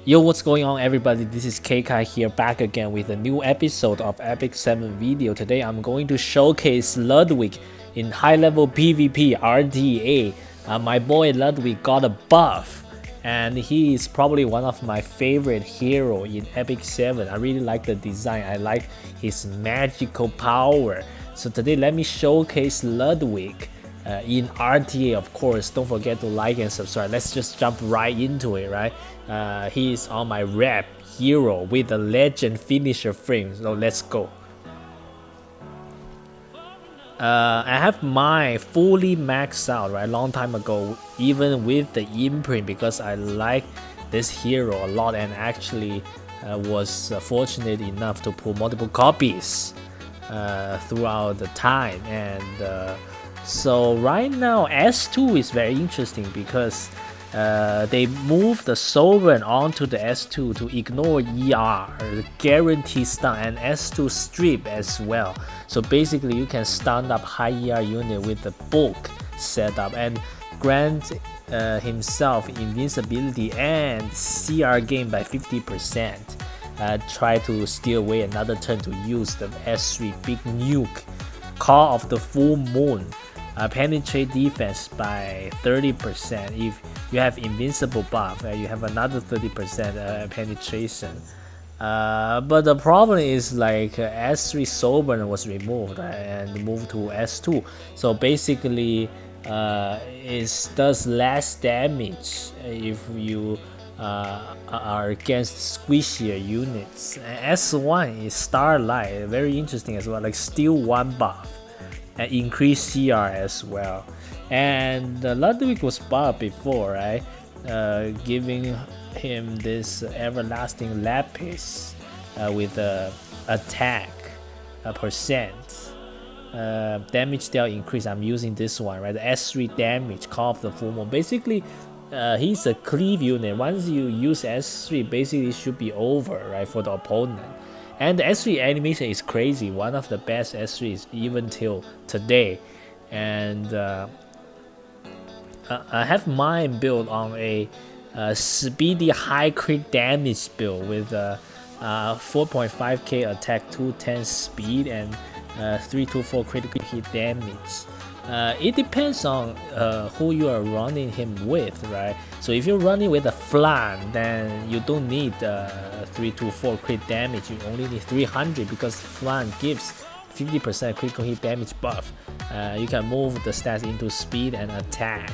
Yo, what's going on everybody? This is KK here, back again with a new episode of Epic 7 video. Today I'm going to showcase Ludwig in high level PvP RTA. My boy Ludwig got a buff and he is probably one of my favorite hero in Epic 7. I really like the design, I like his magical power. So today let me showcase Ludwig. In RTA, of course. Don't forget to like and subscribe. Let's just jump right into it, right? He is on my rep hero with the legend finisher frame, so let's go. I have mine fully maxed out, right? Long time ago, even with the imprint, because I like this hero a lot and actually was fortunate enough to pull multiple copies throughout the time. And so right now S2 is very interesting because they moved the Sovereign onto the S2 to ignore ER, guarantee stun, and S2 strip as well. So basically you can stun up high ER unit with the bulk setup and grant himself invincibility and CR gain by 50%. Try to steal away another turn to use the S3 big nuke. Call of the full moon. Penetrate defense by 30%. If you have invincible buff, you have another 30% penetration. But the problem is like S3 Sovereign was removed and moved to S2. So basically, it does less damage if you are against squishier units. S1 is Starlight, very interesting as well, like still one buff. And increase CR as well. And Ludwig was buffed before, right? Giving him this everlasting lapis with attack percent. Damage dealt increase. I'm using this one, right? The S3 damage, Call of the Full Moon. Basically, he's a cleave unit. Once you use S3, basically it should be over, right, for the opponent. And the S3 animation is crazy, one of the best S3s even till today. And I have mine built on a speedy high crit damage build with 4.5k attack, 210 speed, and 324 critical hit damage. It depends on who you are running him with, right? So if you're running with a Flan, then you don't need 324 crit damage, you only need 300 because Flan gives 50% critical hit damage buff. You can move the stats into speed and attack.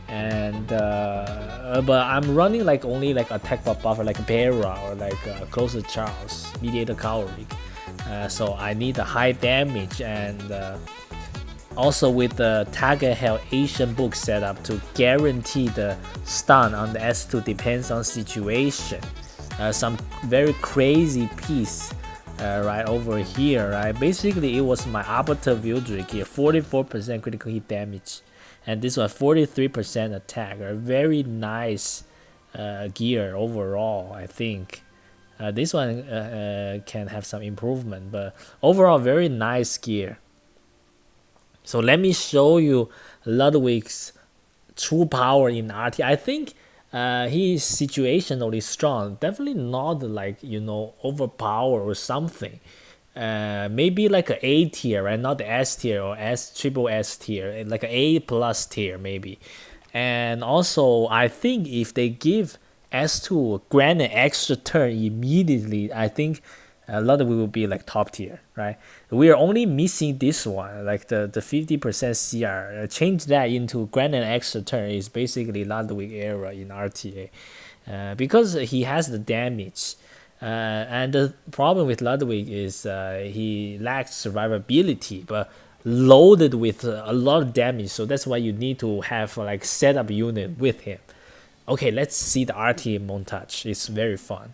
And but I'm running like only like attack buffer like Bera or like Closer Charles, Mediator Cowrick. So I need a high damage and also with the Target Hell Asian book setup to guarantee the stun on the S2 depends on situation. Some very crazy piece right over here, right? Basically it was my Arbiter Wildrick here, 44% critical hit damage. And this was 43% attack. A very nice gear overall, I think. This one can have some improvement, but overall very nice gear. So let me show you Ludwig's true power in RT. I think he's situationally strong. Definitely not like, you know, overpower or something. Maybe like an A tier, right? Not the S tier or triple S tier, like an A plus tier maybe. And also, I think if they give S2 grant an extra turn immediately, I think Ludwig will be like top tier, right? We are only missing this one, like the 50% CR. Change that into grant an extra turn is basically Ludwig era in RTA, because he has the damage. And the problem with Ludwig is he lacks survivability, but loaded with a lot of damage. So that's why you need to have like setup unit with him. Okay, let's see the RTA montage. It's very fun.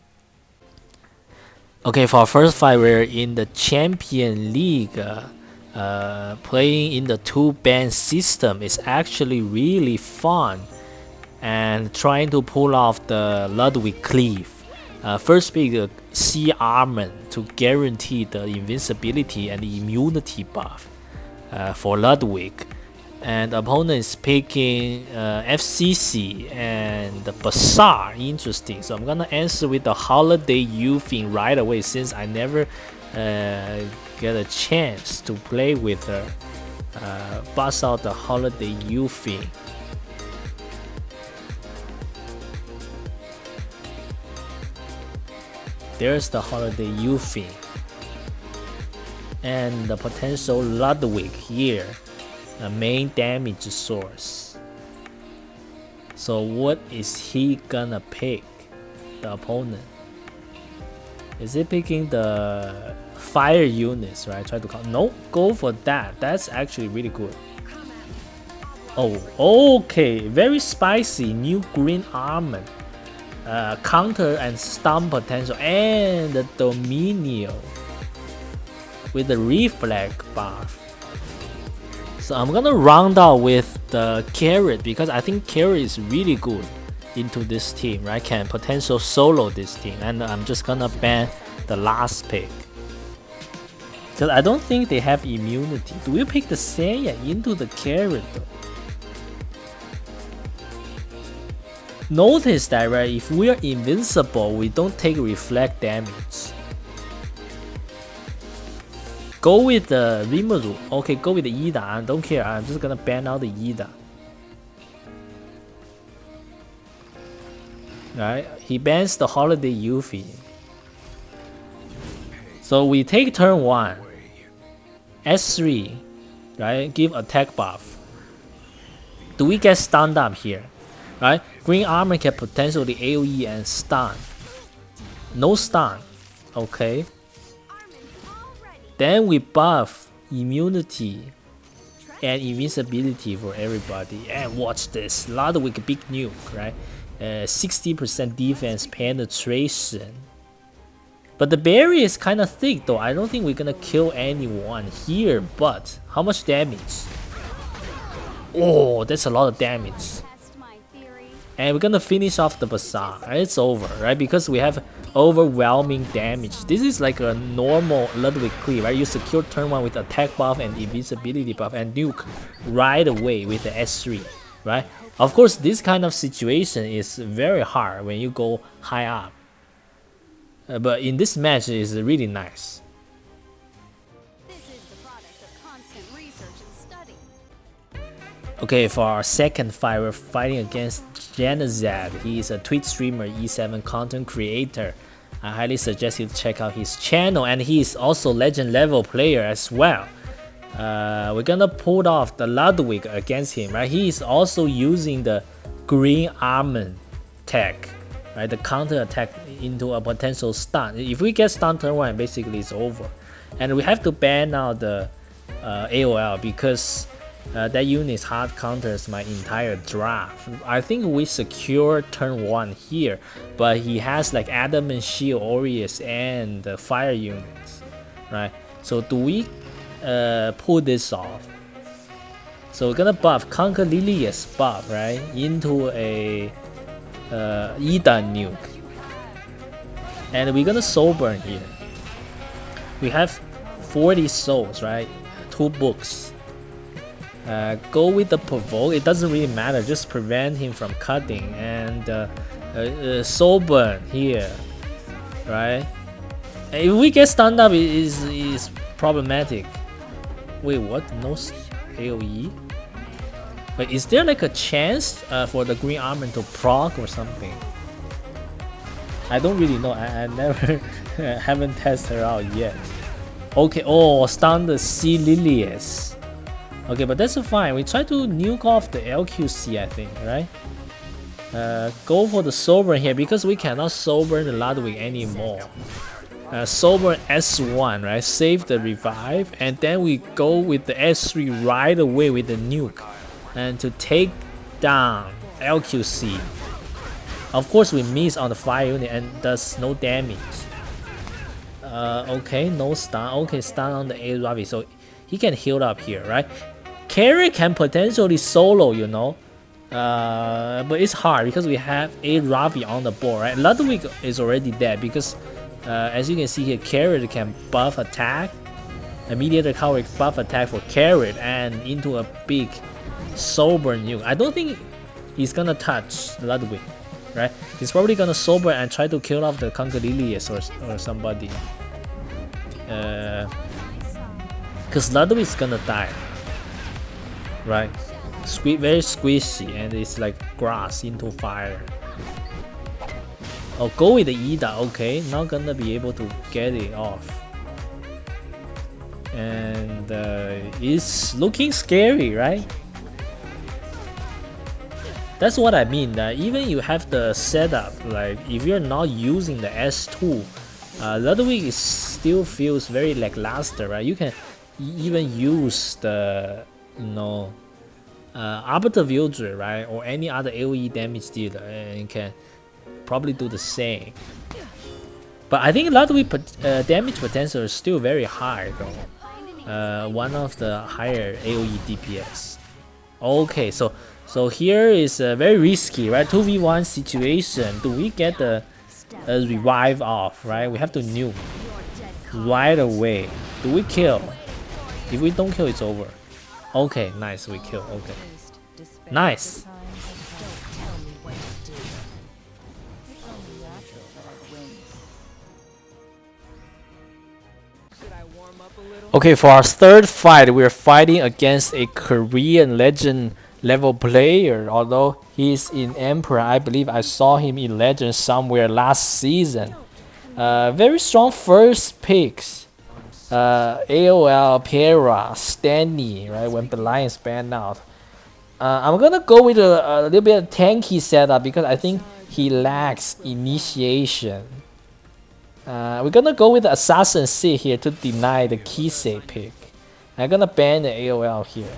Okay, for our first fight, we're in the Champion League. Playing in the two-band system is actually really fun. And trying to pull off the Ludwig cleave. First pick the C Armament to guarantee the invincibility and the immunity buff for Ludwig. And the opponent is picking FCC and the Bazaar. Interesting. So I'm gonna answer with the Holiday Youthing right away, since I never get a chance to play with her. Bust out the Holiday Youthing. There's the Holiday Youthing. And the potential Ludwig here. A main damage source. So what is he gonna pick? The opponent. Is he picking the fire units, right? Try to call. No, go for that. That's actually really good. Oh, okay. Very spicy. New green armor. Counter and stun potential. And the Dominio. With the reflect buff. So I'm gonna round out with the Carrot, because I think Carrot is really good into this team, right? Can potential solo this team, and I'm just gonna ban the last pick. Because I don't think they have immunity. Do we pick the Saiyan into the Carrot though? Notice that, right? If we are invincible, we don't take reflect damage. Go with the Rimuru. Okay, go with the Ida. I don't care. I'm just gonna ban out the Ida. Right? He bans the Holiday Yuffie. So we take turn 1. S3. Right? Give attack buff. Do we get stunned up here? Right? Green armor can potentially AoE and stun. No stun. Okay. Then we buff immunity and invincibility for everybody. And watch this, Ludwig big nuke, right? 60% defense penetration. But the barrier is kind of thick though. I don't think we're gonna kill anyone here. But how much damage? Oh, that's a lot of damage. And we're gonna finish off the Bazaar. It's over, right? Because we have overwhelming damage. This is like a normal Ludwig cleave, right? You secure turn 1 with attack buff and invincibility buff and nuke right away with the S3, right? Of course, this kind of situation is very hard when you go high up. But in this match, it's really nice. Okay, for our second fight, we're fighting against Janazad. He is a Twitch streamer, E7 content creator. I highly suggest you check out his channel, and he is also legend level player as well. We're gonna pull off the Ludwig against him, right? He is also using the green armor tech, right? The counter attack into a potential stun. If we get stun turn 1, basically it's over. And we have to ban out the AOL because that unit hard counters my entire draft. I think we secure turn 1 here, but he has like Adamant Shield, Aureus, and the fire units, right? So do we pull this off? So we're gonna buff Conquer Lilius buff, right, into a Ida nuke, and we're gonna soul burn here. We have 40 souls, right? 2 books. Go with the provoke. It doesn't really matter. Just prevent him from cutting, and soul burn here, right? If we get stunned up, it is problematic. Wait, what? No AOE? Wait, is there like a chance for the green armor to proc or something? I don't really know. I never haven't tested her out yet. Okay. Oh, stun the C Lilius. Okay, but that's fine. We try to nuke off the LQC, I think, right? Go for the soul burn here because we cannot soul burn the Ludwig anymore. Soul burn S1, right? Save the revive, and then we go with the S3 right away with the nuke, and to take down LQC. Of course, we miss on the fire unit and does no damage. Okay, no stun. Okay, stun on the A Ravi, so he can heal up here, right? Carry can potentially solo, you know, but it's hard because we have a Ravi on the board, right? Ludwig is already dead because, as you can see here, Carrot can buff attack, immediate recovery buff attack for Carrot, and into a big sober nuke. I don't think he's gonna touch Ludwig, right? He's probably gonna sober and try to kill off the Congalilius or somebody. Because Ludwig is gonna die, right? Very squishy, and it's like grass into fire. Oh, go with the Ida. Okay, not gonna be able to get it off. And it's looking scary, right? That's what I mean. That even you have the setup, like if you're not using the S2, Ludwig still feels very lackluster, right? You can even use the Arbiter Vildur, right, or any other AoE damage dealer, and you can probably do the same. But I think Ludwig damage potential is still very high though. One of the higher AoE DPS. Okay, so here is very risky, right? 2v1 situation. Do we get the revive off, right? We have to nuke right away. Do we kill? If we don't kill, it's over. Okay, nice, we kill. Okay, nice. Okay, for our third fight, we're fighting against a Korean legend level player. Although he's in Emperor, I believe I saw him in Legend somewhere last season. Very strong first picks. AOL, Pera, Stanley, right, when the Lions banned out. I'm gonna go with a little bit of tanky setup because I think he lacks initiation. We're gonna go with the Assassin C here to deny the Kisei pick. I'm gonna ban the AOL here.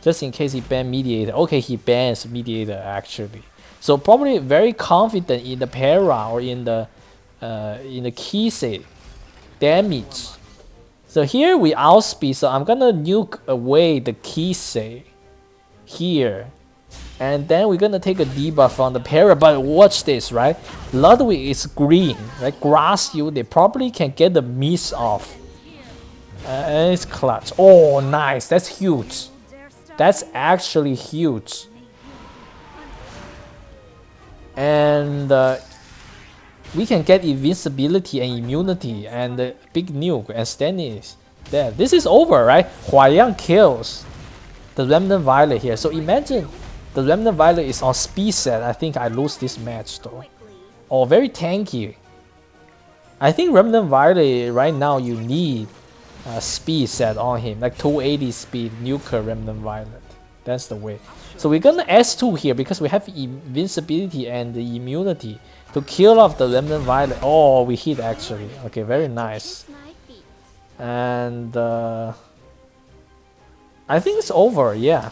Just in case he bans Mediator. Okay, he bans Mediator actually. So probably very confident in the Para or in the Kisei damage. So here we outspeed, so I'm gonna nuke away the Kisei here. And then we're gonna take a debuff from the Para, but watch this, right? Ludwig is green, right? Grass you, they probably can get the miss off. And it's clutch. Oh, nice, that's huge. That's actually huge. And we can get invincibility and immunity and the big nuke and Stanley is dead. This is over, right? Huayang kills the Remnant Violet here. So imagine the Remnant Violet is on speed set. I think I lose this match though. Oh, very tanky. I think Remnant Violet right now you need speed set on him, like 280 speed nuker Remnant Violet. That's the way. So we're gonna S2 here because we have invincibility and the immunity to kill off the Remnant Violet. Oh, we hit actually. Okay, very nice. And I think it's over, yeah.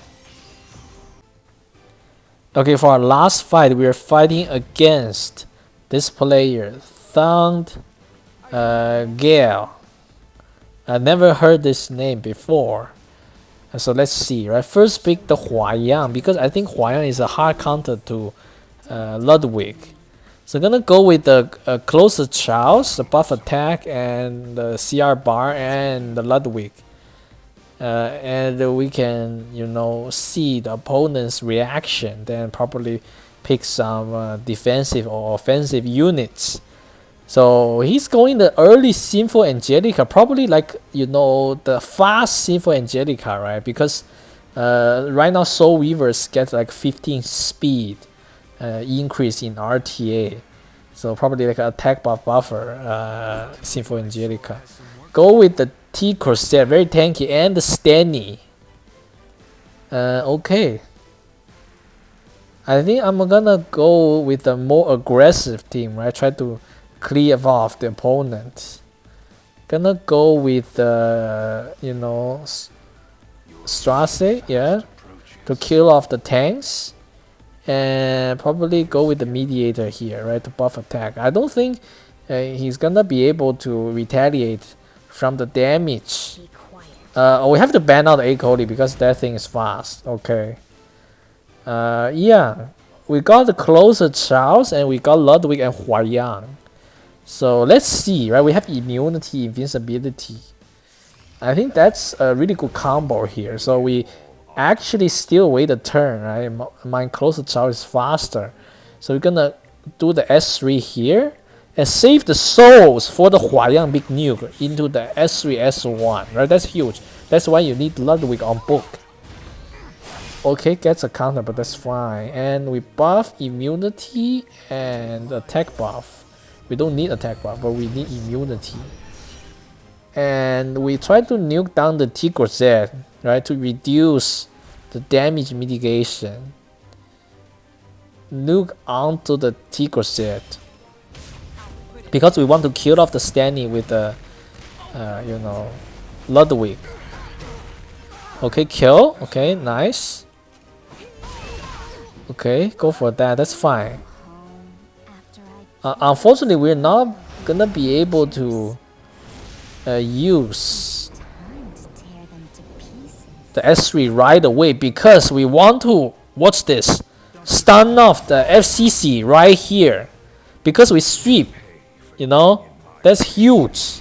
Okay, for our last fight, we are fighting against this player, Thund Gale. I never heard this name before. So let's see, right? First pick the Huayang because I think Huayang is a hard counter to Ludwig. So I'm gonna go with the closer Charles, the buff attack, and the CR bar and the Ludwig. And we can, see the opponent's reaction, then probably pick some defensive or offensive units. So he's going the early Sinful Angelica, probably like, the fast Sinful Angelica, right? Because right now Soul Weavers get like 15 speed increase in RTA. So probably like an attack buff buffer, Sinful Angelica. Go with the T Corsair, very tanky, and the Stanley. Okay. I think I'm gonna go with a more aggressive team, right? Try to clear off the opponent. Gonna go with Strasse, yeah, to kill off the tanks, and probably go with the Mediator here, right, to buff attack. I don't think he's gonna be able to retaliate from the damage. We have to ban out Akoli because that thing is fast. Okay. Yeah, we got the closer Charles and we got Ludwig and Huayang. So let's see, right? We have immunity, invincibility. I think that's a really good combo here. So we actually still wait a turn, right? My closer tower is faster. So we're gonna do the S3 here and save the souls for the Huayang big nuke into the S3, S1, right? That's huge. That's why you need Ludwig on book. Okay, gets a counter, but that's fine. And we buff immunity and attack buff. We don't need attack buff, but we need immunity. And we try to nuke down the Tigor Z, right, to reduce the damage mitigation. Nuke onto the Tigor Z. Because we want to kill off the Stanley with the, you know, Ludwig. Okay, kill. Okay, nice. Okay, go for that. That's fine. Unfortunately, we're not gonna be able to use the S3 right away because we want to, watch this, stun off the FCC right here because we sweep, you know, that's huge.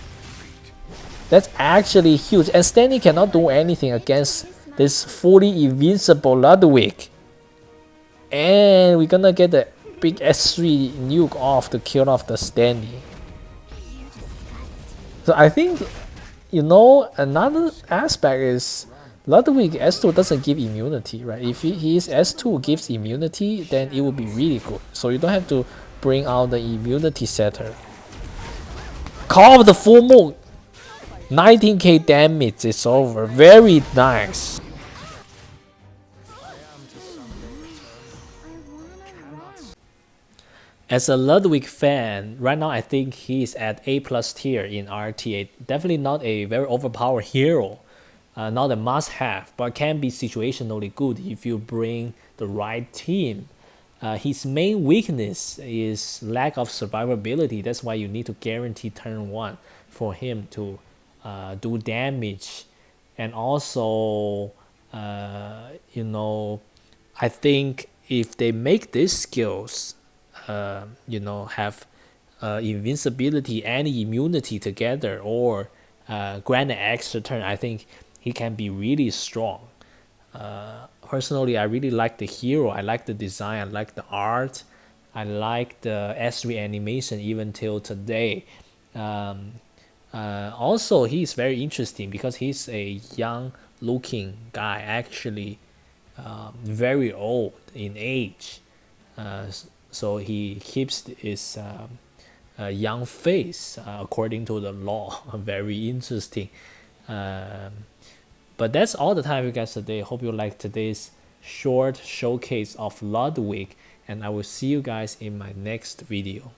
That's actually huge, and Stanley cannot do anything against this fully invincible Ludwig. And we're gonna get the big S3 nuke off to kill off the Stanley. So I think, you know, another aspect is Ludwig S2 doesn't give immunity, right? If his S2 gives immunity, then it will be really good. So you don't have to bring out the immunity setter. Call the full moon. 19k damage, it's over. Very nice. As a Ludwig fan, right now I think he's at A+ tier in RTA. Definitely not a very overpowered hero, not a must-have, but can be situationally good if you bring the right team. His main weakness is lack of survivability. That's why you need to guarantee turn 1 for him to do damage. And also, you know, I think if they make these skills, you know, have invincibility and immunity together, or grant an extra turn, I think he can be really strong. Personally, I really like the hero. I like the design. I like the art. I like the S3 animation even till today. Also, he's very interesting because he's a young looking guy, actually very old in age. So he keeps his young face according to the law. Very interesting. But that's all the time we got today. Hope you liked today's short showcase of Ludwig, and I will see you guys in my next video.